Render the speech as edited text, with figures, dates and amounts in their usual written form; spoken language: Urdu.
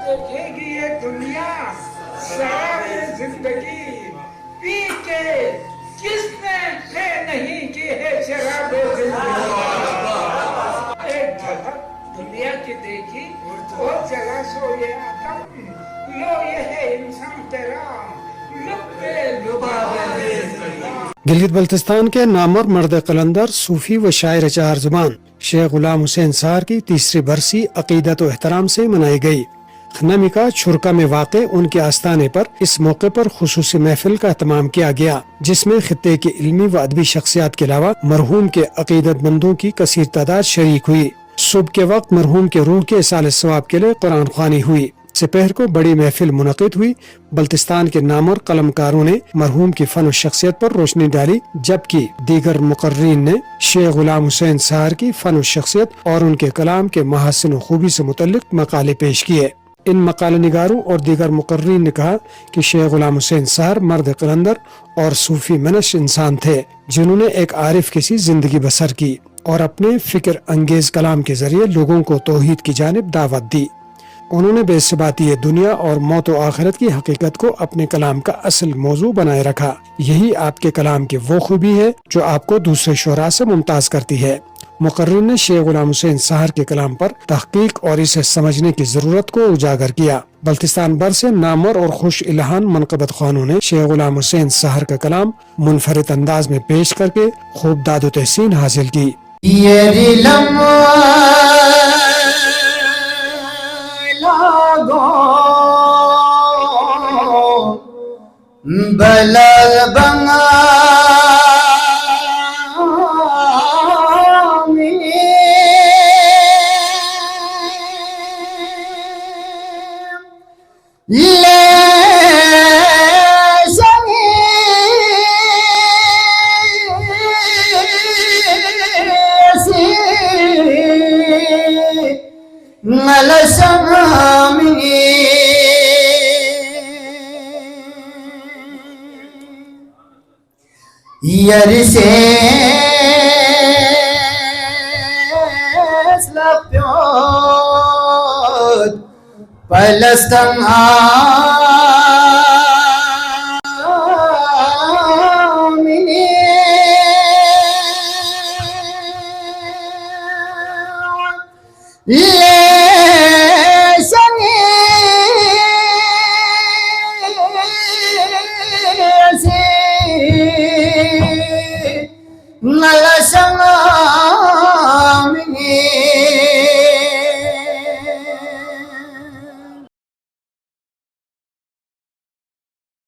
دیکھے گی یہ دنیا ساری زندگی پی کے کس نے طے نہیں کی ہے شراب زندگی. ایک جھلک دنیا کی دیکھی اور چلا سو یہ آدم لو یہ ہے انسان تیرا لب لباب. گلگت بلتستان کے نامور مرد قلندر صوفی و شاعر چار زبان شیخ غلام حسین سار کی تیسری برسی عقیدت و احترام سے منائی گئی. خنمی کا چھرکا میں واقع ان کے آستانے پر اس موقع پر خصوصی محفل کا اہتمام کیا گیا، جس میں خطے کی علمی و ادبی شخصیات کے علاوہ مرحوم کے عقیدت مندوں کی کثیر تعداد شریک ہوئی. صبح کے وقت مرحوم کے روح کے اصال ثواب کے لیے قرآن خوانی ہوئی. سپہر کو بڑی محفل منعقد ہوئی. بلتستان کے نامور قلمکاروں نے مرحوم کی فن و شخصیت پر روشنی ڈالی، جبکہ دیگر مقررین نے شیخ غلام حسین سار کی فن و شخصیت اور ان کے کلام کے محاسن و خوبی سے متعلق مقالے پیش کیے. ان مقالہ نگاروں اور دیگر مقررین نے کہا کہ شیخ غلام حسین سار مرد قلندر اور صوفی منش انسان تھے، جنہوں نے ایک عارف کی سی زندگی بسر کی اور اپنے فکر انگیز کلام کے ذریعے لوگوں کو توحید کی جانب دعوت دی. انہوں نے بے ثباتی دنیا اور موت و آخرت کی حقیقت کو اپنے کلام کا اصل موضوع بنائے رکھا. یہی آپ کے کلام کی وہ خوبی ہے جو آپ کو دوسرے شعراء سے ممتاز کرتی ہے. مقرر نے شیخ غلام حسین سار کے کلام پر تحقیق اور اسے سمجھنے کی ضرورت کو اجاگر کیا. بلتستان بھر سے نامور اور خوش الہان منقبت خوانوں نے شیخ غلام حسین سار کا کلام منفرد انداز میں پیش کر کے خوب داد و تحسین حاصل کی. Palestine